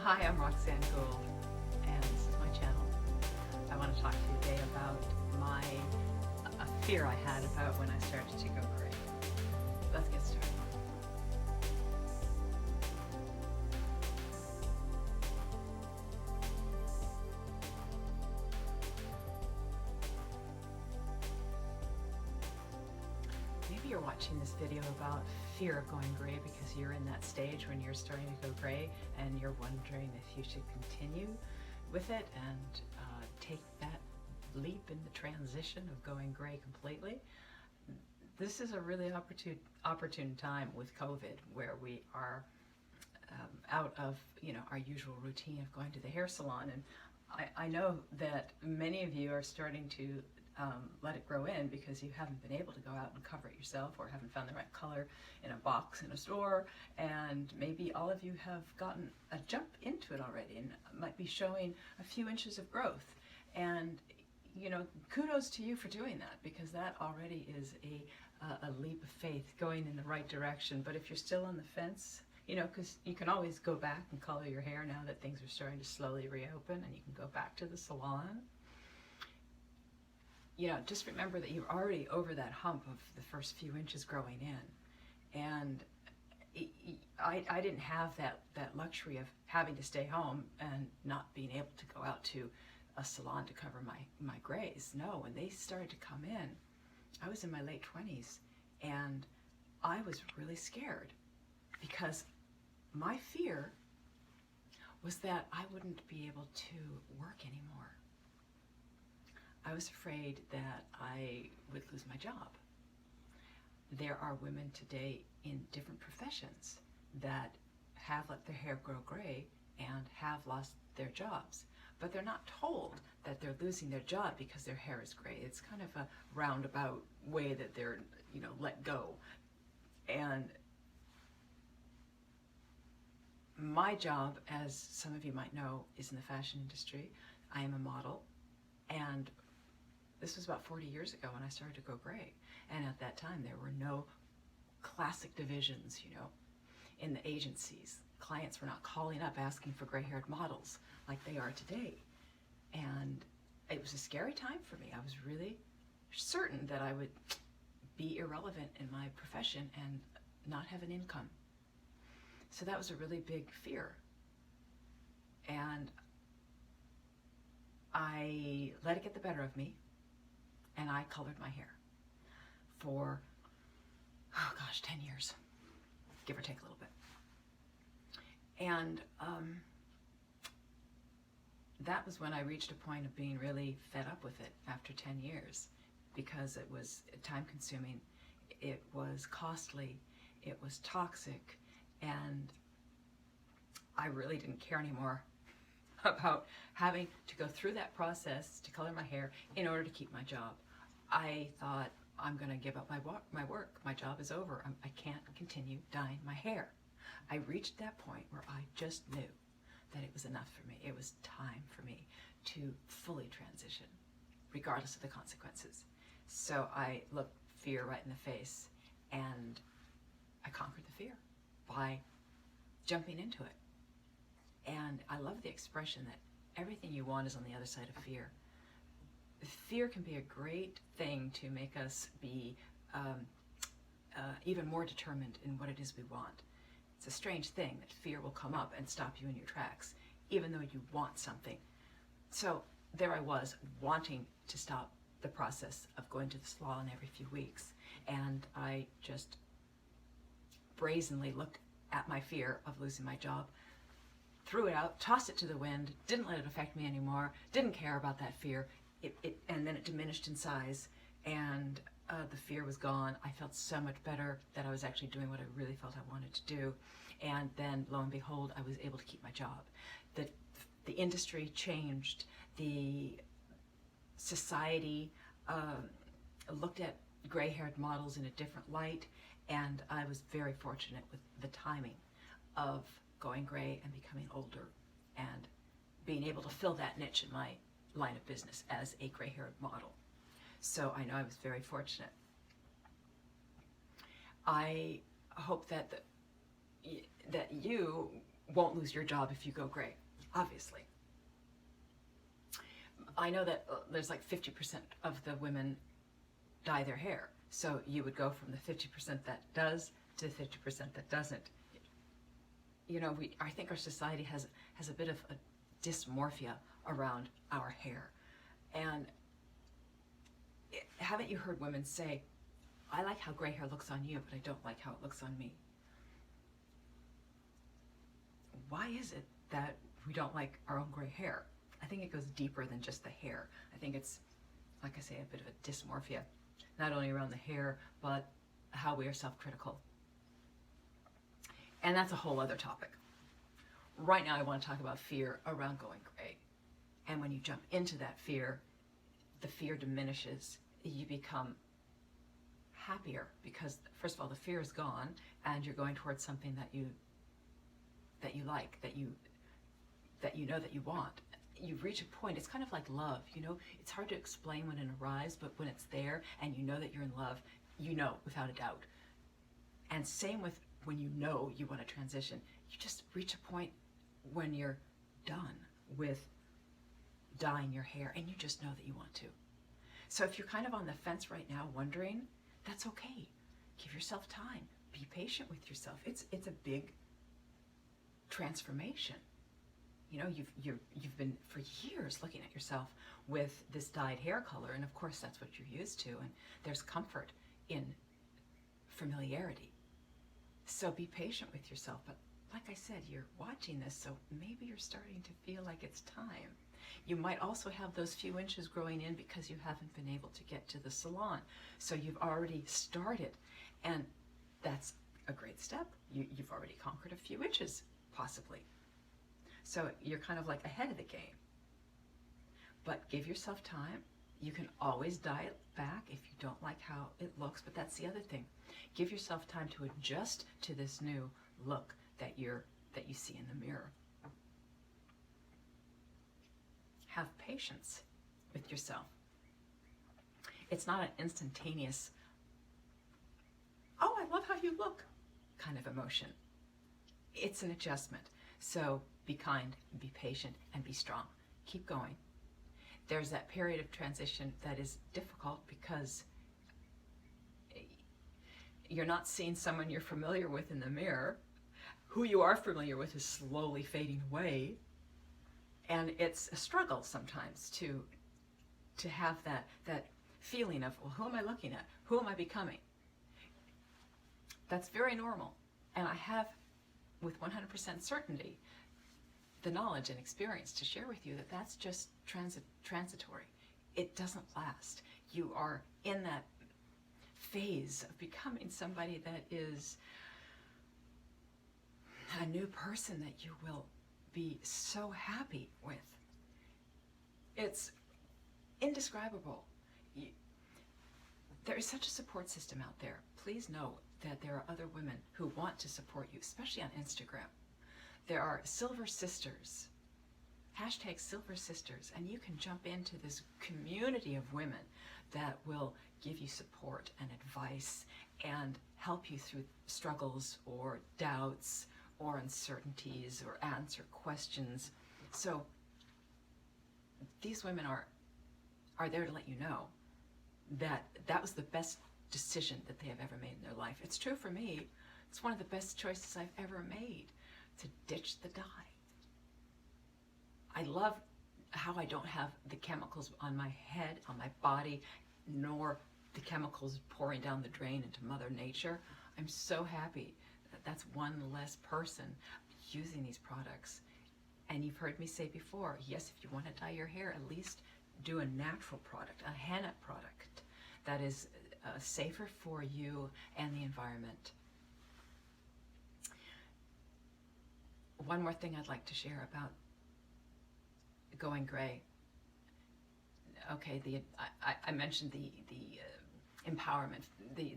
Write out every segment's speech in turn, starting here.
Hi, I'm Roxanne Gould, and this is my channel. I want to talk to you today about a fear I had about when I started to go gray. Let's get started. Maybe you're watching this video about fear of going gray because you're in that stage when you're starting to go gray and you're wondering if you should continue with it and take that leap in the transition of going gray completely. This is a really opportune time with COVID, where we are out of our usual routine of going to the hair salon, and I know that many of you are starting to let it grow in because you haven't been able to go out and cover it yourself, or haven't found the right color in a box in a store, and maybe all of you have gotten a jump into it already and might be showing a few inches of growth. And kudos to you for doing that, because that already is a leap of faith going in the right direction. But if you're still on the fence, because you can always go back and color your hair now that things are starting to slowly reopen, and you can go back to the salon. Just remember that you're already over that hump of the first few inches growing in. And I didn't have that luxury of having to stay home and not being able to go out to a salon to cover my grays. No, when they started to come in, I was in my late 20s, and I was really scared because my fear was that I wouldn't be able to work anymore. I was afraid that I would lose my job. There are women today in different professions that have let their hair grow gray and have lost their jobs, but they're not told that they're losing their job because their hair is gray. It's kind of a roundabout way that they're, let go. And my job, as some of you might know, is in the fashion industry. I am a model, and this was about 40 years ago when I started to go gray. And at that time, there were no classic divisions, in the agencies. Clients were not calling up asking for gray-haired models like they are today. And it was a scary time for me. I was really certain that I would be irrelevant in my profession and not have an income. So that was a really big fear. And I let it get the better of me, and I colored my hair for, 10 years, give or take a little bit. And that was when I reached a point of being really fed up with it after 10 years, because it was time consuming, it was costly, it was toxic, and I really didn't care anymore about having to go through that process to color my hair in order to keep my job. I thought, I'm going to give up my work. My job is over. I can't continue dyeing my hair. I reached that point where I just knew that it was enough for me. It was time for me to fully transition, regardless of the consequences. So I looked fear right in the face, and I conquered the fear by jumping into it. And I love the expression that everything you want is on the other side of fear. Fear can be a great thing to make us be even more determined in what it is we want. It's a strange thing that fear will come up and stop you in your tracks, even though you want something. So there I was, wanting to stop the process of going to the salon every few weeks, and I just brazenly looked at my fear of losing my job, threw it out, tossed it to the wind, didn't let it affect me anymore, didn't care about that fear. And then it diminished in size, and the fear was gone. I felt so much better that I was actually doing what I really felt I wanted to do. And then, lo and behold, I was able to keep my job. The industry changed. The society looked at gray-haired models in a different light, and I was very fortunate with the timing of going gray and becoming older and being able to fill that niche in my line of business as a gray-haired model. So I know I was very fortunate. I hope that you won't lose your job if you go gray, obviously. I know that there's like 50% of the women dye their hair. So you would go from the 50% that does to the 50% that doesn't. You know, I think our society has a bit of a dysmorphia around our hair. And haven't you heard women say, I like how gray hair looks on you, but I don't like how it looks on me? Why is it that we don't like our own gray hair? I think it goes deeper than just the hair. I think it's, like I say, a bit of a dysmorphia, not only around the hair, but how we are self-critical. And that's a whole other topic. Right now I want to talk about fear around going gray. And when you jump into that fear, the fear diminishes. You become happier because, first of all, the fear is gone and you're going towards something that you like, that you know that you want. You reach a point, it's kind of like love, you know, it's hard to explain when it arrives, but when it's there and you know that you're in love, you know without a doubt. And same with when you know you want to transition, you just reach a point when you're done with dyeing your hair and you just know that you want to. So if you're kind of on the fence right now wondering, that's okay. Give yourself time. Be patient with yourself. It's a big transformation. You know, you've been for years looking at yourself with this dyed hair color, and of course that's what you're used to, and there's comfort in familiarity. So be patient with yourself. But like I said, you're watching this, so maybe you're starting to feel like it's time. You might also have those few inches growing in because you haven't been able to get to the salon. So you've already started, and that's a great step. You've already conquered a few inches, possibly. So you're kind of like ahead of the game. But give yourself time. You can always dye it back if you don't like how it looks, but that's the other thing. Give yourself time to adjust to this new look that you see in the mirror. Have patience with yourself. It's not an instantaneous, oh, I love how you look kind of emotion. It's an adjustment. So be kind, be patient, and be strong. Keep going. There's that period of transition that is difficult because you're not seeing someone you're familiar with in the mirror. Who you are familiar with is slowly fading away. And it's a struggle sometimes to have that feeling of, well, who am I looking at? Who am I becoming? That's very normal. And I have, with 100% certainty, the knowledge and experience to share with you that that's just transitory. It doesn't last. You are in that phase of becoming somebody that is a new person that you will be so happy with. It's indescribable. There is such a support system out there. Please know that there are other women who want to support you, especially on Instagram. There are Silver Sisters, hashtag Silver Sisters, and you can jump into this community of women that will give you support and advice and help you through struggles or doubts or uncertainties or answer questions. So these women are there to let you know that that was the best decision that they have ever made in their life. It's true for me. It's one of the best choices I've ever made, to ditch the dye. I love how I don't have the chemicals on my head, on my body, nor the chemicals pouring down the drain into Mother Nature. I'm so happy that that's one less person using these products. And you've heard me say before, yes, if you want to dye your hair, at least do a natural product, a henna product that is safer for you and the environment. One more thing I'd like to share about going gray. Okay, I mentioned the empowerment, the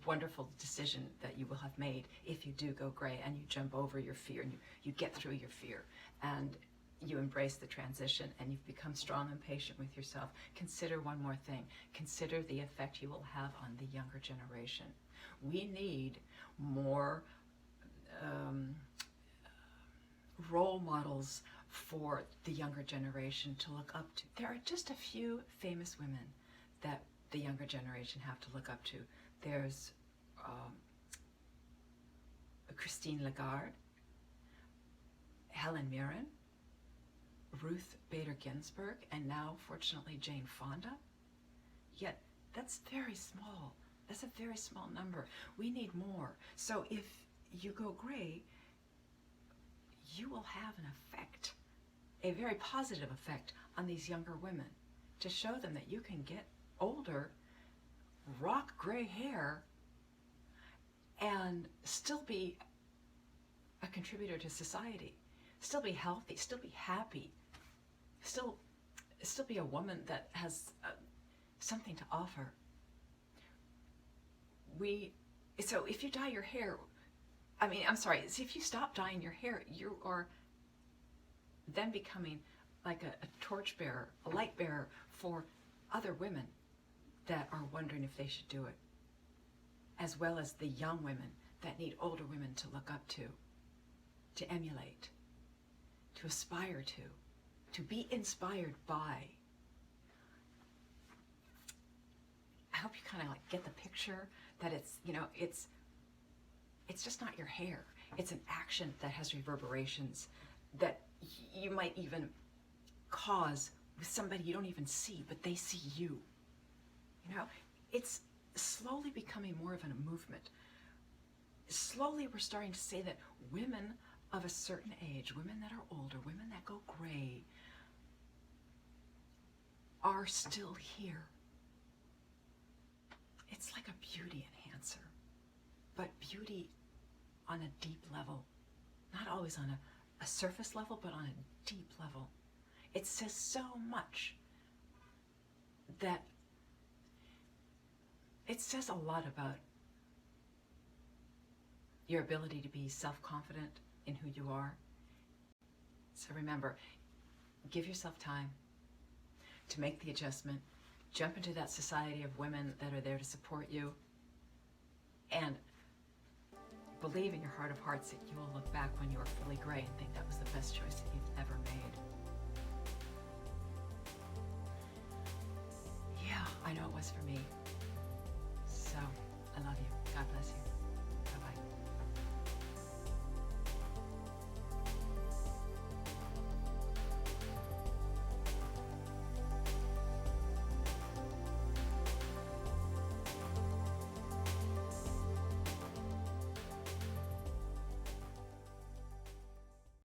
wonderful decision that you will have made if you do go gray and you jump over your fear and you get through your fear and you embrace the transition and you've become strong and patient with yourself. Consider one more thing. Consider the effect you will have on the younger generation. We need more role models for the younger generation to look up to. There are just a few famous women that the younger generation have to look up to. There's Christine Lagarde, Helen Mirren, Ruth Bader Ginsburg, and now, fortunately, Jane Fonda. Yet, that's very small. That's a very small number. We need more. So if you go gray, you will have an effect, a very positive effect on these younger women, to show them that you can get older, rock gray hair, and still be a contributor to society, still be healthy, still be happy, still be a woman that has something to offer. So if you dye your hair, if you stop dyeing your hair, you are then becoming like a torchbearer, a light bearer for other women that are wondering if they should do it, as well as the young women that need older women to look up to emulate, to aspire to be inspired by. I hope you kind of like get the picture that it's just not your hair. It's an action that has reverberations that you might even cause with somebody you don't even see, but they see you. It's slowly becoming more of a movement. Slowly we're starting to say that women of a certain age, women that are older, women that go gray, are still here. It's like a beauty enhancer, but beauty on a deep level, not always on a surface level, but on a deep level. It says so much that it says a lot about your ability to be self-confident in who you are. So remember, give yourself time to make the adjustment, jump into that society of women that are there to support you, and believe in your heart of hearts that you will look back when you are fully gray and think that was the best choice that you've ever made. Yeah, I know it was for me. So, I love you. God bless you.